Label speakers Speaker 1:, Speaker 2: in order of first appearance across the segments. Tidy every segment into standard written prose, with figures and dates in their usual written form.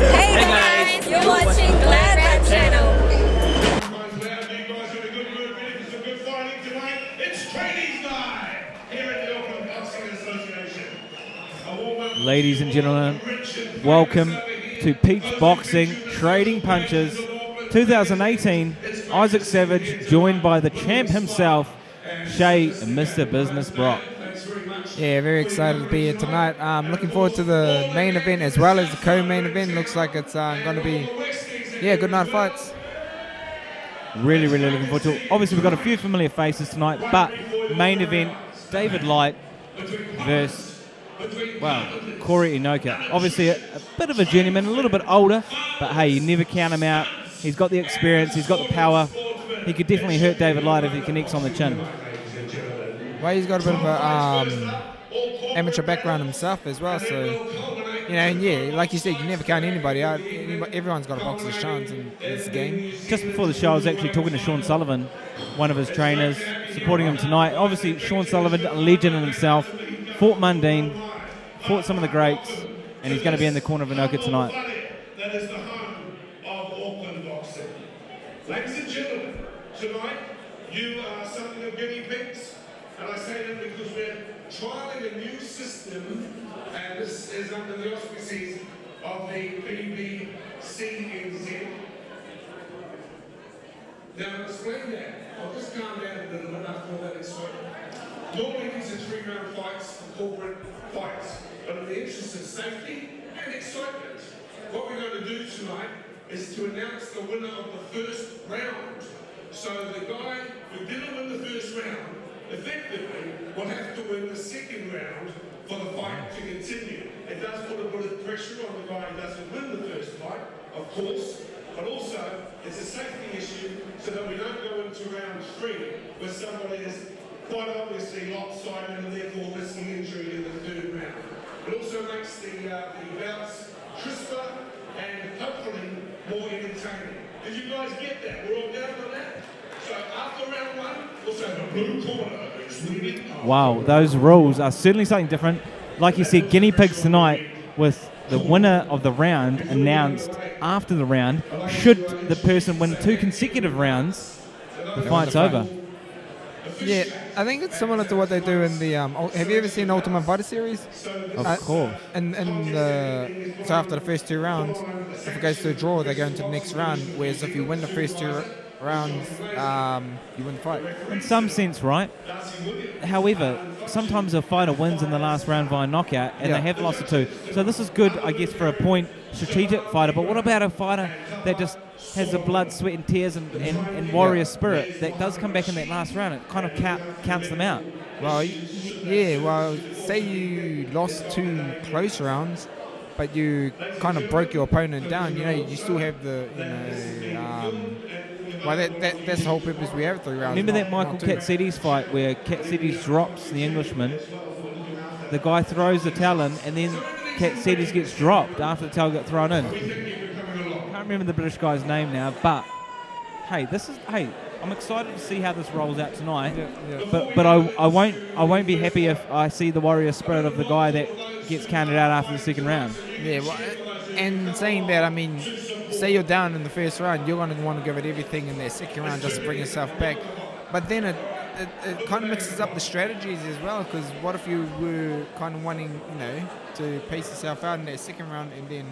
Speaker 1: Hey guys, you're watching GladrapChannel.
Speaker 2: It's training night here at the Auckland Boxing Association.
Speaker 3: Ladies and gentlemen, welcome to Peach Boxing Trading Punches 2018. Isaac Savage joined by the champ himself, Shay and Mr. Business Brock.
Speaker 4: Yeah, very excited to be here tonight. Looking forward to the main event as well as the co-main event. Looks like it's going to be, good night fights.
Speaker 3: Really looking forward to it. Obviously, we've got a few familiar faces tonight, but main event, David Light versus, Corey Inoka. Obviously, a bit of a journeyman, a little bit older, but hey, you never count him out. He's got the experience, he's got the power. He could definitely hurt David Light if he connects on the chin.
Speaker 4: Well, he's got a bit of a amateur background himself as well, so, like you said, you never count anybody out. Everyone's got a boxer's chance in this game.
Speaker 3: Just before the show, I was actually talking to Sean Sullivan, one of his trainers, supporting him tonight. Obviously, Sean Sullivan, a legend in himself, fought Mundine, fought some of the greats, and he's going to be in the corner of Inoka tonight.
Speaker 2: That is the home of Auckland boxing. Ladies and gentlemen, tonight you are something of guinea pigs, and I say that because we're trialling a new system, and this is under the auspices of the BBCNZ. Now, to explain that, I'll just calm down a little bit after all that excitement. Normally, these are 3-round fights, corporate fights, but in the interest of safety and excitement, what we're going to do tonight is to announce the winner of the first round. So the guy who didn't win the first round effectively will have to win the second round for the fight to continue. It does put a bit of pressure on the guy who doesn't win the first fight, of course, but also it's a safety issue so that we don't go into round 3 where somebody is quite obviously lopsided and therefore risking injury in the third round. It also makes the bouts crisper and hopefully more entertaining. Did you guys get that? We're all down on that? So after round 1, also the blue corner is leading.
Speaker 3: Wow, those rules are certainly something different. Like you said, guinea pigs tonight with the winner of the round announced after the round. Should the person win 2 consecutive rounds, the fight's over.
Speaker 4: Yeah, I think it's similar to what they do in the. Have you ever seen Ultimate Fighter series?
Speaker 3: Of course.
Speaker 4: So after the first 2 rounds, if it goes to a draw, they go into the next round. Whereas if you win the first 2 rounds, you win the fight.
Speaker 3: In some sense, right? However, sometimes a fighter wins in the last round via knockout, and they have lost the 2. So this is good, I guess, for a point strategic fighter. But what about a fighter that just has the blood, sweat, and tears and warrior spirit that does come back in that last round? It kind of counts them out.
Speaker 4: Well, say you lost 2 close rounds, but you kind of broke your opponent down. You still have the, that's the whole purpose we have 3 rounds.
Speaker 3: Remember that Michael Katsides fight where Katsides drops the Englishman, the guy throws the talon, and then Katsides gets dropped after the talon got thrown in. I can't remember the British guy's name now, but hey, I'm excited to see how this rolls out tonight. But I won't be happy if I see the warrior spirit of the guy that gets counted out after the second round.
Speaker 4: Yeah, and saying that, I mean, say you're down in the first round, you're going to want to give it everything in that second round just to bring yourself back. But then it kind of mixes up the strategies as well, because what if you were kind of wanting, to pace yourself out in that second round and then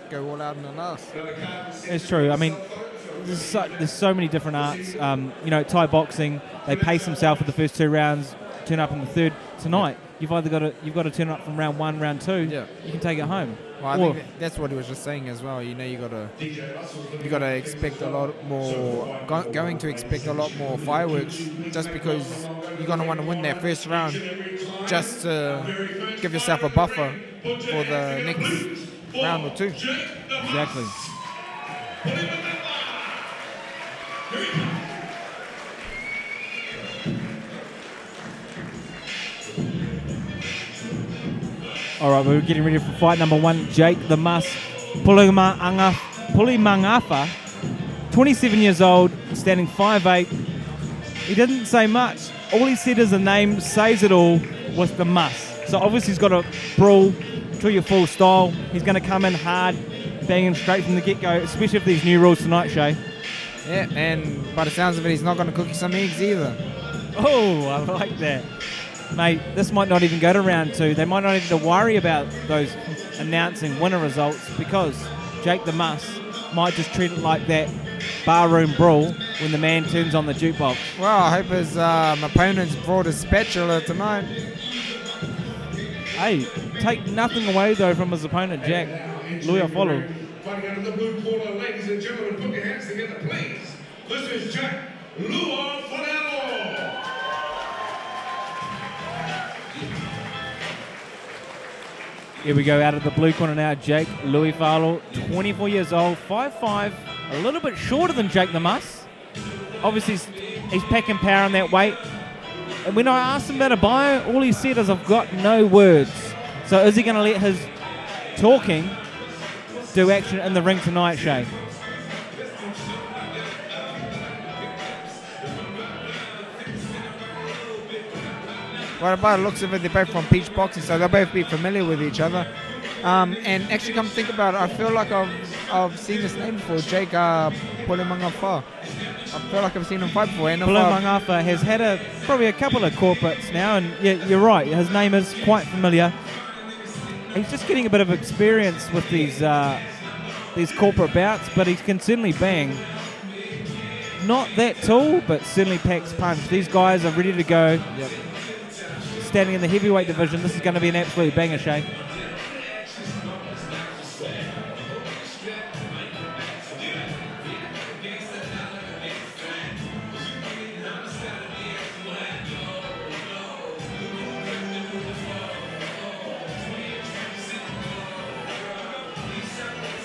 Speaker 4: go all out in the last?
Speaker 3: It's true. I mean, there's so many different arts. Thai boxing, they pace themselves for the first 2 rounds, turn up in the third. Tonight, you've got to turn up from round 1, round 2. Yeah. You can take it home.
Speaker 4: Well, I think that's what he was just saying as well. You got to expect a lot more. Going to expect a lot more fireworks, just because you're going to want to win that first round, just to give yourself a buffer for the next round or 2.
Speaker 3: Exactly. All right, we're getting ready for fight number 1. Jake the Muss, Pulemagafa, 27 years old, standing 5'8". He didn't say much. All he said is the name says it all with the Muss. So obviously he's got a brawl to your full style. He's going to come in hard, banging straight from the get-go, especially with these new rules tonight, Shay.
Speaker 4: Yeah, and by the sounds of it, he's not going to cook you some eggs either.
Speaker 3: Oh, I like that. Mate, this might not even go to round 2. They might not even have to worry about those announcing winner results because Jake the Muss might just treat it like that barroom brawl when the man turns on the jukebox.
Speaker 4: Well, I hope his opponent's brought a spatula tonight.
Speaker 3: Hey, take nothing away, though, from his opponent, Jack Luafalealo.
Speaker 2: Fighting out of the blue corner, ladies and gentlemen, put your hands together, please. This is Jack Luafalealo.
Speaker 3: Here we go, out of the blue corner now, Jake Luafalealo, 24 years old, 5'5", a little bit shorter than Jake the Muss. Obviously, he's packing power on that weight. And when I asked him about a bio, all he said is, I've got no words. So is he going to let his talking do action in the ring tonight, Shay?
Speaker 4: Well, by the looks of it, they're both from Peach Boxing, so they'll both be familiar with each other. And actually, come to think about it, I feel like I've seen this name before, Jake Pulemagafa. I feel like I've seen him fight before.
Speaker 3: Pulemagafa has had probably a couple of corporates now, and yeah, you're right, his name is quite familiar. He's just getting a bit of experience with these corporate bouts, but he can certainly bang. Not that tall, but certainly packs punch. These guys are ready to go.
Speaker 4: Yep.
Speaker 3: Standing in the heavyweight division, this is going to be an absolute banger, Shay.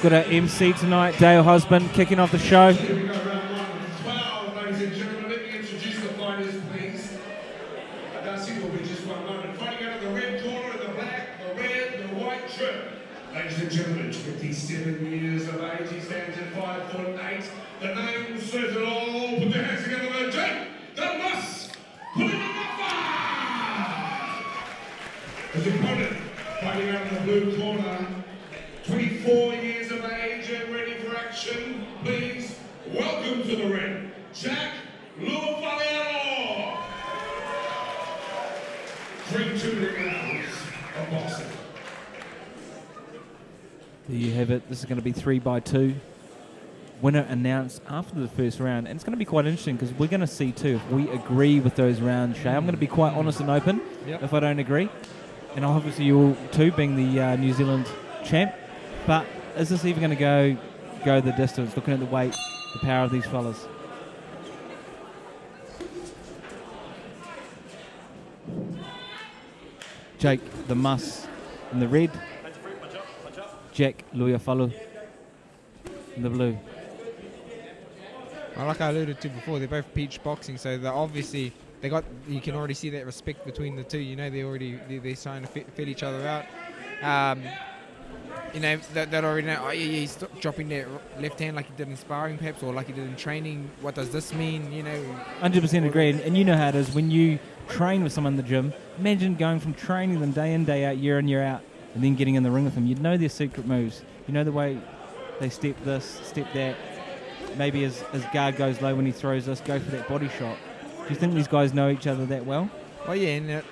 Speaker 3: Got our MC tonight, Dale Husband, kicking off the show.
Speaker 2: Here we go, round 1 of 12, ladies and gentlemen. Let me introduce the fighters, please. That's it, will be just one moment. Fighting out of the red corner in the black, the red, the white shirt. Ladies and gentlemen, 27 years of age, he stands at 5'8". The name says it all. Put your hands together for Jake the Muss Pulemagafa. His opponent, fighting out of the blue corner, 24 years of age and ready for action. Please welcome to the ring, Jack Luafalealo. 3-2 rounds of boxing.
Speaker 3: There you have it. This is going to be 3-2. Winner announced after the first round. And it's going to be quite interesting because we're going to see too if we agree with those rounds, Shay. I'm going to be quite honest and open if I don't agree. And obviously you all too, being the New Zealand champ. But is this even going to go the distance, looking at the weight, the power of these fellas? Jake the Muss in the red. Jack Luafalealo in the blue.
Speaker 4: Well, like I alluded to before, they're both Peach Boxing, so they're obviously you can already see that respect between the two. You know, they're trying to fill each other out. You know, that already know, he's dropping that left hand like he did in sparring perhaps, or like he did in training. What does this mean, you know?
Speaker 3: 100% agree, and you know how it is when you train with someone in the gym. Imagine going from training them day in, day out, year in, year out, and then getting in the ring with them. You'd know their secret moves. You know the way they step this, step that. Maybe his guard goes low when he throws this, go for that body shot. Do you think these guys know each other that well?
Speaker 4: Well, yeah, and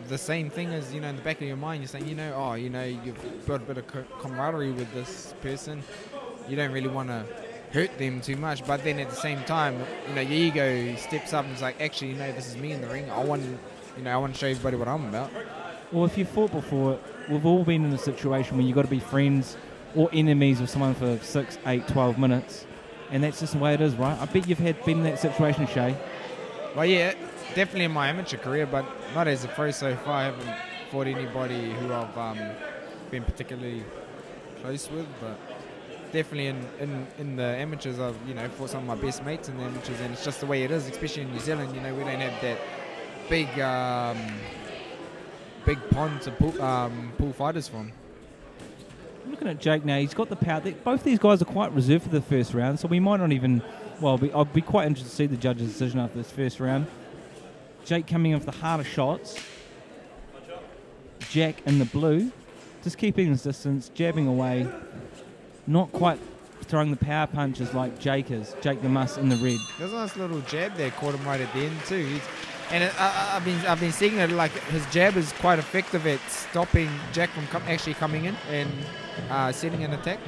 Speaker 4: the same thing is, you know, in the back of your mind, you're saying, you've got a bit of camaraderie with this person. You don't really want to hurt them too much, but then at the same time, you know, your ego steps up and it's like, actually, you know, this is me in the ring. I want to show everybody what I'm about.
Speaker 3: Well, if you've fought before, we've all been in a situation where you've got to be friends or enemies with someone for 6, 8, 12 minutes, and that's just the way it is, right? I bet you've been in that situation, Shay.
Speaker 4: Well, yeah, definitely in my amateur career, but not as a pro so far. I haven't fought anybody who I've been particularly close with, but definitely in the amateurs, I've, you know, fought some of my best mates in the amateurs, and it's just the way it is, especially in New Zealand. You know, we don't have that big pond to pull fighters from.
Speaker 3: Looking at Jake now, he's got the power. Both these guys are quite reserved for the first round, so we might not even... Well, I'll be quite interested to see the judge's decision after this first round. Jake coming in with the harder shots. Jack in the blue, just keeping his distance, jabbing away, not quite throwing the power punches like Jake is. Jake the Muss in the red.
Speaker 4: There's a nice little jab there, caught him right at the end too. I've been seeing it like his jab is quite effective at stopping Jack from actually coming in and setting an attack.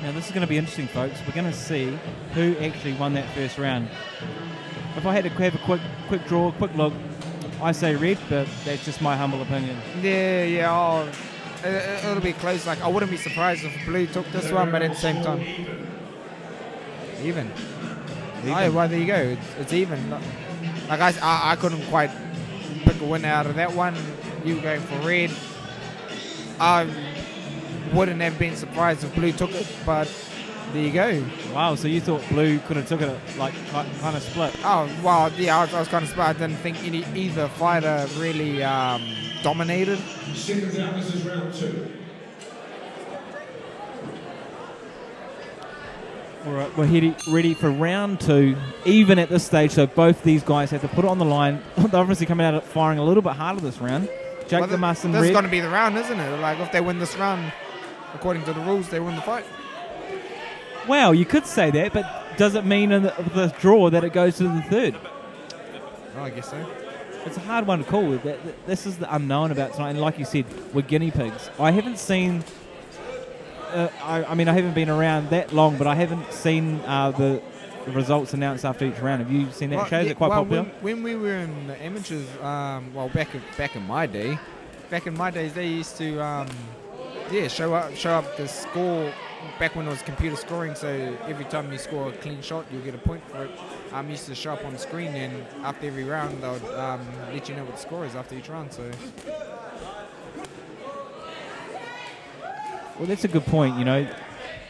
Speaker 3: Now this is going to be interesting, folks. We're going to see who actually won that first round. If I had to have a quick draw, quick look, I say red, but that's just my humble opinion.
Speaker 4: Yeah. It'll be close. Like, I wouldn't be surprised if blue took this one, but at the same time, even. Oh, well, there you go. It's even. Like I couldn't quite pick a winner out of that one. You were going for red. I wouldn't have been surprised if blue took it, but there you go.
Speaker 3: Wow, so you thought blue could have took it like kind of split?
Speaker 4: Oh, well, yeah, I was kind of split. I didn't think either fighter really dominated.
Speaker 2: Seconds out, this is round 2.
Speaker 3: All right, we're ready for round 2. Even at this stage, so both these guys have to put it on the line. They're obviously coming out firing a little bit harder this round. Jake the Muss and
Speaker 4: This
Speaker 3: red.
Speaker 4: is going to be the round, isn't it? Like, if they win this round, according to the rules, they win the fight.
Speaker 3: Wow, you could say that, but does it mean in the draw that it goes to the third?
Speaker 4: Oh, I guess so.
Speaker 3: It's a hard one to call. This is the unknown about tonight, and like you said, we're guinea pigs. I haven't seen... I mean, I haven't been around that long, but I haven't seen the results announced after each round. Have you seen that show? Is it quite popular?
Speaker 4: When we were in the amateurs, back in my day, they used to show up the score. Back when it was computer scoring, so every time you score a clean shot, you'll get a point for it. Used to show up on the screen, and after every round, they would let you know what the score is after each round. So.
Speaker 3: Well, that's a good point, you know.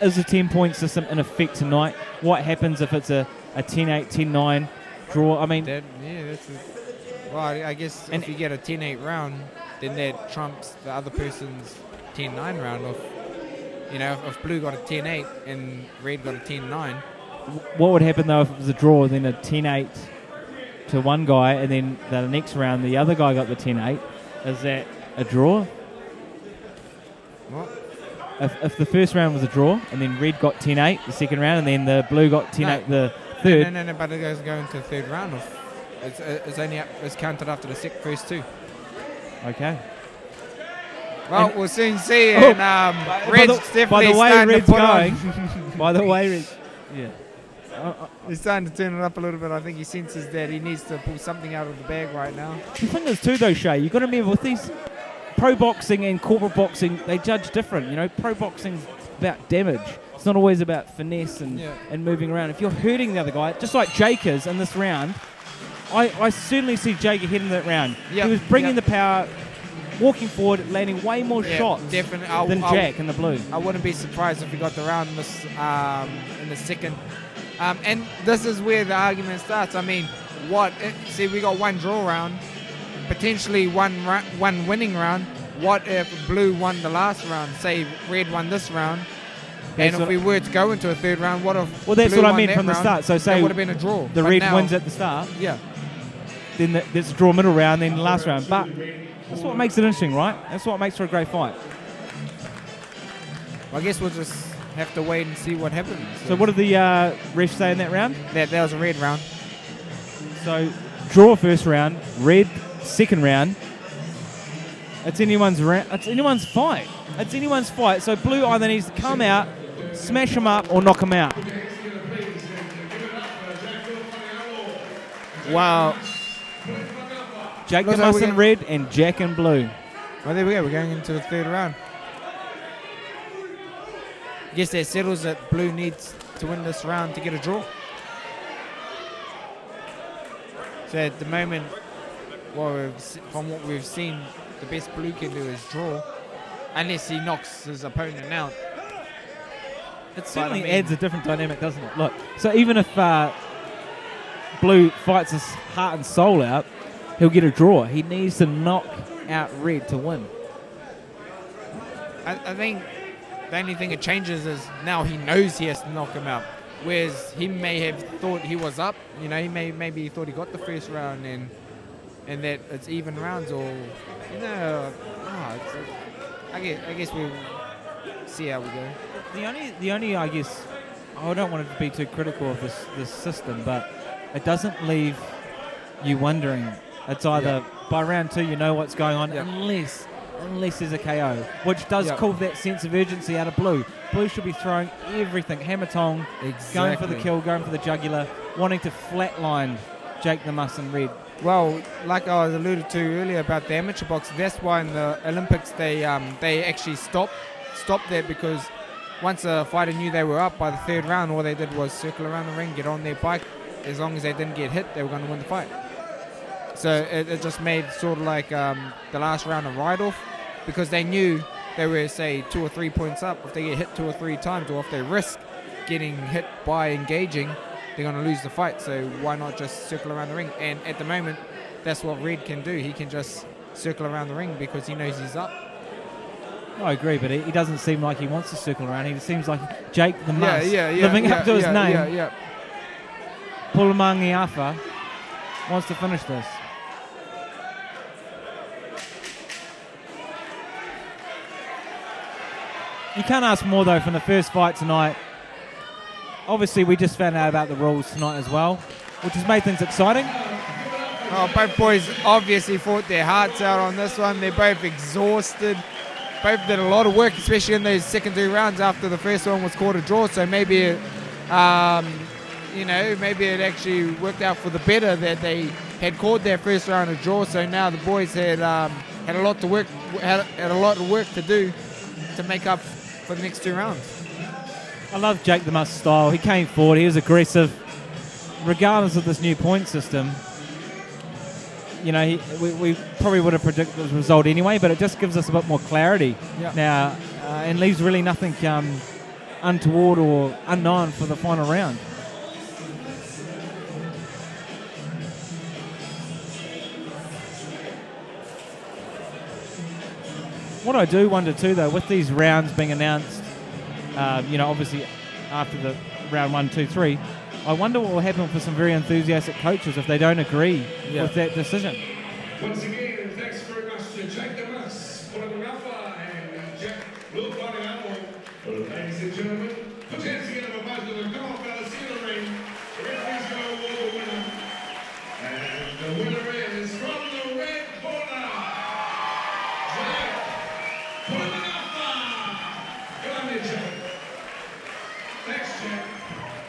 Speaker 3: Is the 10-point system in effect tonight? What happens if it's a 10-8, 10-9 draw? I mean...
Speaker 4: I guess if you get a 10-8 round, then that trumps the other person's 10-9 round. If blue got a 10-8 and red got a 10-9.
Speaker 3: What would happen, though, if it was a draw, then a 10-8 to one guy, and then the next round the other guy got the 10-8? Is that a draw?
Speaker 4: What?
Speaker 3: If the first round was a draw, and then red got 10-8 the second round, and then the blue got 10-8 the third.
Speaker 4: No, but it goes going to the third round. It's counted after the first two.
Speaker 3: Okay.
Speaker 4: Well, we'll soon see. And Red's definitely starting to put on.
Speaker 3: By the way, Red, yeah.
Speaker 4: He's starting to turn it up a little bit. I think he senses that he needs to pull something out of the bag right now.
Speaker 3: The thing is, too, though, Shay, you've got to remember with these pro boxing and corporate boxing, they judge different. You know, pro boxing's about damage. It's not always about finesse and moving around. If you're hurting the other guy, just like Jake is in this round, I certainly see Jake ahead in that round. Yep. He was bringing the power, walking forward, landing way more shots than Jack in the blue.
Speaker 4: I wouldn't be surprised if he got the round in the second. And this is where the argument starts. I mean, we got one draw round, potentially one winning round. What if blue won the last round? Say red won this round. And if we were to go into a third round, what if
Speaker 3: that's
Speaker 4: blue
Speaker 3: what I
Speaker 4: won
Speaker 3: meant
Speaker 4: that
Speaker 3: from the
Speaker 4: round?
Speaker 3: start. So say
Speaker 4: that would have been a draw.
Speaker 3: The red wins at the start.
Speaker 4: Yeah.
Speaker 3: Then there's a draw middle round, then the last round. But that's what makes it interesting, right? That's what makes for a great fight.
Speaker 4: Well, I guess we'll just have to wait and see what happens.
Speaker 3: So what did the refs say in that round?
Speaker 4: That was a red round.
Speaker 3: So draw first round, red second round. It's anyone's round. It's anyone's fight. It's anyone's fight. So blue either needs to come out, smash him up, or knock him out.
Speaker 4: Wow.
Speaker 3: Jake the Muss in red and Jack in blue.
Speaker 4: Well, there we go. We're going into the third round. I guess that settles that blue needs to win this round to get a draw. So at the moment, from what we've seen, the best blue can do is draw, unless he knocks his opponent out.
Speaker 3: It certainly adds a different dynamic, doesn't it? Look, so even if blue fights his heart and soul out, he'll get a draw. He needs to knock out red to win.
Speaker 4: I think the only thing it changes is now he knows he has to knock him out. Whereas he may have thought he was up. You know, maybe he thought he got the first round and that it's even rounds, or I guess we'll see how we go.
Speaker 3: The only I guess I don't want to be too critical of this system, but it doesn't leave you wondering. It's either by round 2 you know what's going on, unless there's a KO, which does call that sense of urgency out of Blue. Blue should be throwing everything, hammer tong, going for the kill, going for the jugular, wanting to flatline Jake the Muss in red.
Speaker 4: Well, like I was alluded to earlier about the amateur box, that's why in the Olympics they actually stopped that, because once a fighter knew they were up by the 3rd round, all they did was circle around the ring, get on their bike. As long as they didn't get hit, they were going to win the fight. So it just made sort of like the last round a write-off, because they knew they were, say, 2 or 3 points up. If they get hit 2 or 3 times, or if they risk getting hit by engaging, they're going to lose the fight. So why not just circle around the ring? And at the moment, that's what Red can do. He can just circle around the ring because he knows he's up.
Speaker 3: I agree, but he doesn't seem like he wants to circle around. He seems like Jake the Muss, living up to his name. Pulemagafa wants to finish this. You can't ask more, though, from the first fight tonight. Obviously, we just found out about the rules tonight as well, which has made things exciting.
Speaker 4: Oh, both boys obviously fought their hearts out on this one. They're both exhausted. Both did a lot of work, especially in those second 2 rounds after the first one was called a draw. So maybe, maybe it actually worked out for the better that they had called their first round a draw. So now the boys had a lot of work to do to make up for the next 2 rounds.
Speaker 3: I love Jake the Muss style. He came forward. He was aggressive, regardless of this new point system. You know, we probably would have predicted the result anyway, but it just gives us a bit more clarity now, and leaves really nothing untoward or unknown for the final round. What I do wonder too, though, with these rounds being announced, obviously after the round 1, 2, 3, I wonder what will happen for some very enthusiastic coaches if they don't agree with that decision.
Speaker 2: Once again, thanks very much to Jake the Muss, Pulemagafa, and Luafalealo. Ladies and gentlemen, put your hands together for both of them. Come on, fellas, see the ring. The referee's going to award the winner. And the winner is from the red corner, Jake Pulemagafa. Come on, there, Jake. Thanks, Jake.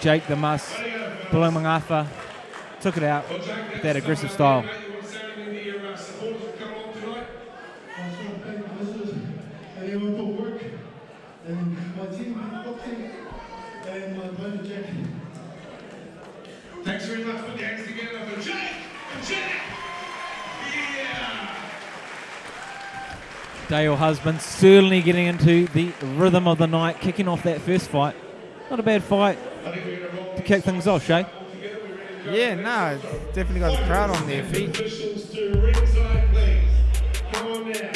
Speaker 3: Jake the Muss, Pulemagafa took it out with that aggressive style.
Speaker 5: And my team, boxing, and my opponent, Jack.
Speaker 2: Thanks very much. Put your hands together for Jake! Jake! Yeah!
Speaker 3: Dale Husband certainly getting into the rhythm of the night, kicking off that first fight. Not a bad fight to kick things off, Shay.
Speaker 4: Yeah, no, definitely got the crowd on their feet.
Speaker 2: Officials to ringside, please. Come on now.